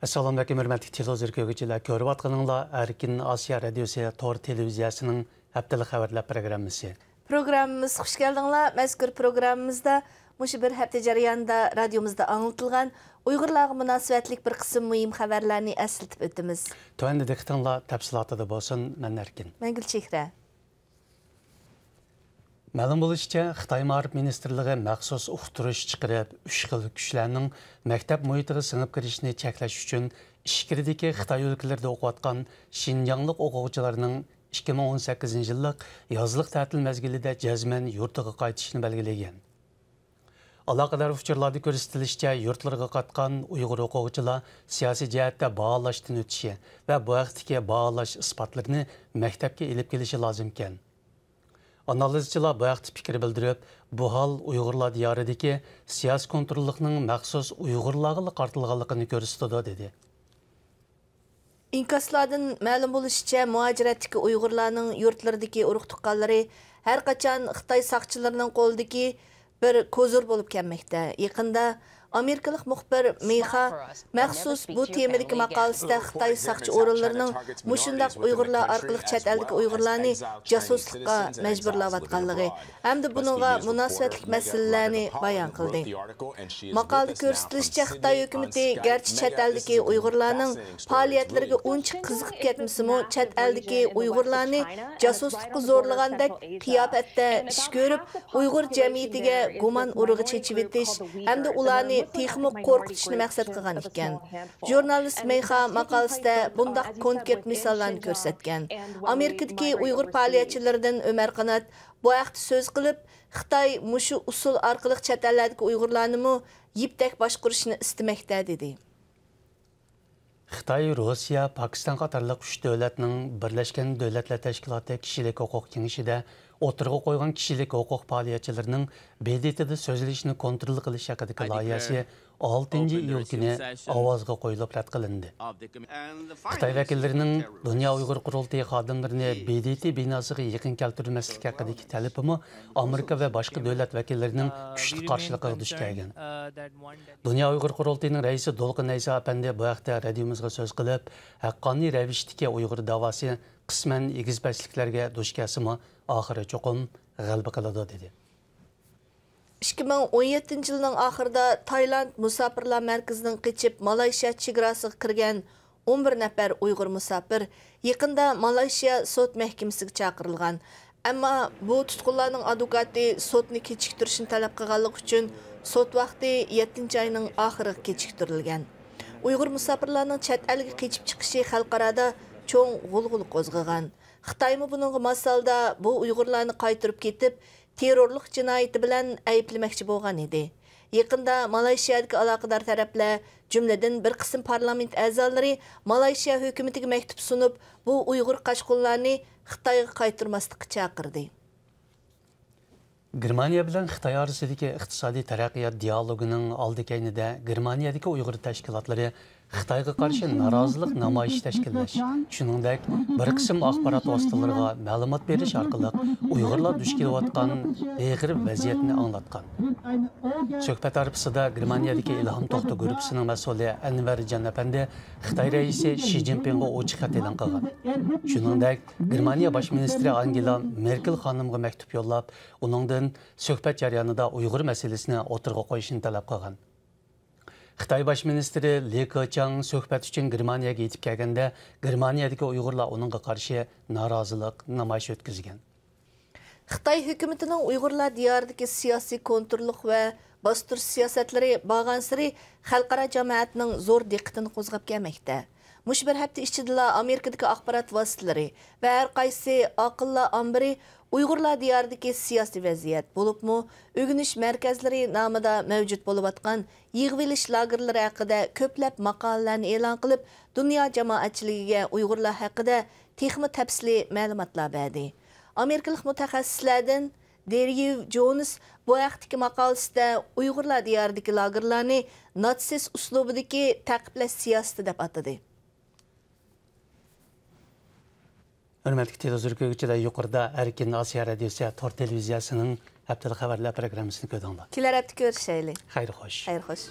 Assalamu alaikum, hörmətli televizor görgücülər. Görüb atqanınla Erkin Asiya Radiosu Tor televiziyasının həftəlik xəbərlər proqramısı. Programımız xoş gəldinglar. Məzkur proqramımızda muşu bir həftə jarayonida radiomuzda anlatılğan Uyğurlarga münasibətlik bir qism mühim xəbərlərni əsiltib ötdümiz. Tövəndə diqqətinizlə təfsilatı da bolsun, mən Erkin. Mən Gülçehrə. Məlum bo'lishicha, Xitoy Ma'rif Ministrligi maxsus uqtirish chiqarib, 3 xil kuchlarning maktab muhitiga singib kirishni cheklash uchun ichkiridagi Xitoy o'lkalarida o'qiyotgan Xinjianglik o'quvchilarning 2018 yillik yozlik ta'til mezgilida jazman yurtiga qaytishni belgilagan. Aloqador uchurlarda ko'rsatilishicha, yurtlarga qaytgan Uyg'ur o'quvchilar siyosiy jihatda baholashdan o'tishi va bu vaqtdagi baholash isbotlarini maktabga elib kelishi lozim ekan. Analizchilar bu vaqtda fikr bildirib, bu hol Uyg'urlar diyoridagi siyosiy kontrollikning maxsus Uyg'urlarga qartilganligini ko'rsatadi dedi. İnkaslardan ma'lum bo'lishicha, muajiratdagi Uyg'urlarning yurtlaridagi urug' tuqqanlari har qachon Xitoy saqchilarining qo'lidagi bir kozur bo'lib kelmoqda. Yaqinda Amerikalik muxbir Meyxa maxsus bu temadagi maqolasida Xitoy saqchi o'rinlarining mushundaq Uyg'urlar orqali chet eldagi Uyg'urlarni jasuslikqa majburlayotganligi hamda buningga munosabatli masalalarni bayon qildi. Maqolada ko'rsatilishicha, Xitoy hukumatı garchi chet eldagi Uyg'urlarning faoliyatlariga uncha qiziqib ketmasa-mu, chet eldagi Uyg'urlarni jasuslikqa zo'rlagandek qiyofatda ish ko'rib, Uyg'ur jamiyatiga gumon urug'i chechib etish hamda ularni texmi qo'rqitishni maqsad qilgan ekan. Jurnalist Meyxa maqolasida bundaq konkret misollarni ko'rsatgan. Amerikadagi Uyg'ur faoliyatchilaridan Ömer Qanat bu vaqtda so'z qilib, Xitoy mushu usul orqali chet ellardagi Uyg'urlarni yipdak boshqarishni istamoqda dedi. Xitoy, Rossiya, Pokiston qatorliq 3 davlatning Birlashgan Davlatlar Tashkiloti kishilik huquq kengashida o'tirg'a qo'ygan kishilik huquq faoliyatchilarining BDTda so'zlashni kontrol qilish haqidagi loyihasi 6-iyul kuni ovozga qo'yilib rad qilindi. Xitoy vakillarining Dunyo Uyg'ur qurultiyi xodimlarini BDT binosiga yaqin keltirmaslik haqidagi talabimi Amerika va boshqa davlat vakillarining kuchli qarshiligiga duch kelgan. Dunyo Uyg'ur qurultiyining raisi Dolqin Aysa apandi bu haqda radiomizga so'z qilib, haqqoniy ravishda Uyg'ur da'vosi qisman egizbashliklarga duch kelsimi, oxiri cho'qim g'alaba qiladi dedi. 2017 yılının axırda Tayland musafirlar mərkəzindən keçib Malaysiya chegarasiga kirgan 11 nəfər Uyğur musafir yaqında Malaysiya sot məhkəməsiga çağırılgan. Amma bu tutqunlarning advokati sotni kechiktirishni talab qilganlik uchun sot vaqti 7 ayning oxiriga kechiktirilgan. Uyğur musafirlarning chet elga keçib chiqishi xalqarada cho'ng g'ulg'ul qo'zg'agan. Xitoymi buningga masalda bu Uyg'urlarni qaytirib ketib, terrorlik jinoyati bilan ayblamoqchi bo'lgan edi. Yaqinda Malayziyadagi aloqador taraflar, jumladan bir qism parlament a'zolari Malayziya hukumatiga maktub sunib, bu Uyg'ur qashqunlarni Xitoyga qaytarmaslikka chaqirdi. Germaniya bilan Xitoy orasidagi iqtisodiy taraqqiyot dialogining oldi keynida Germaniyadagi Uyg'ur tashkilotlari Xitoyga qarshi norozilik namoyish tashkillash, shuningdek bir qism axborot vositalariga ma'lumot berish orqali Uyg'urlar duch kelayotgan og'ir vaziyatni anglatgan. Suhbat arifasida Germaniyadagi Ilhom To'xta guruhining mas'uli Anvarjon apandi Xitoy raisi Shi Jinpingga ochiq xat e'lon qilgan. Shuningdek, Germaniya bosh ministri Angela Merkel xonimga maktub yo'llab, uningdan suhbat jarayonida Uyg'ur masalasini o'tirg'a qo'yishni talab qilgan. Xitoy bosh ministri Li Keqiang suhbat uchun Germaniyaga yetib kelganda, Germaniyadagi Uyg'urlar uningga qarshi norozilik namoyish o'tkazgan. Xitoy hukumatining Uyg'urlar diyoridagi siyosiy kontrollik va bostirish siyosatlari borgan-sari xalqaro jamoatning zo'r diqqatini qo'zg'ab kelmoqda. Mush bir hafta ichida Amerikadagi axborot vositalari va har qaysi aqllar ombiri Uyg'urlar diyoridagi siyosiy vaziyat bo'libmi, o'rganish markazlari nomida mavjud bo'lib atgan yig'ilish lagerlari haqida ko'plab maqolalarni e'lon qilib, dunyo jamoatchiligiga Uyg'urlar haqida texmi tafsili ma'lumotlar berdi. Amerikalik mutaxassislardan Deriv Jones bu vaqtdagi maqolasida Uyg'urlar diyoridagi lagerlarni natsist uslubidagi taqiplash siyosati deb atadi. Hörmətli televizor görgücülər, yuqorida Erkin Asiya Radiosu Tor televiziyasının həftəlik xəbərlər proqramısını gördünüz. Kelər həftə görüşəyilik. Xeyr xoş. Xeyr xoş.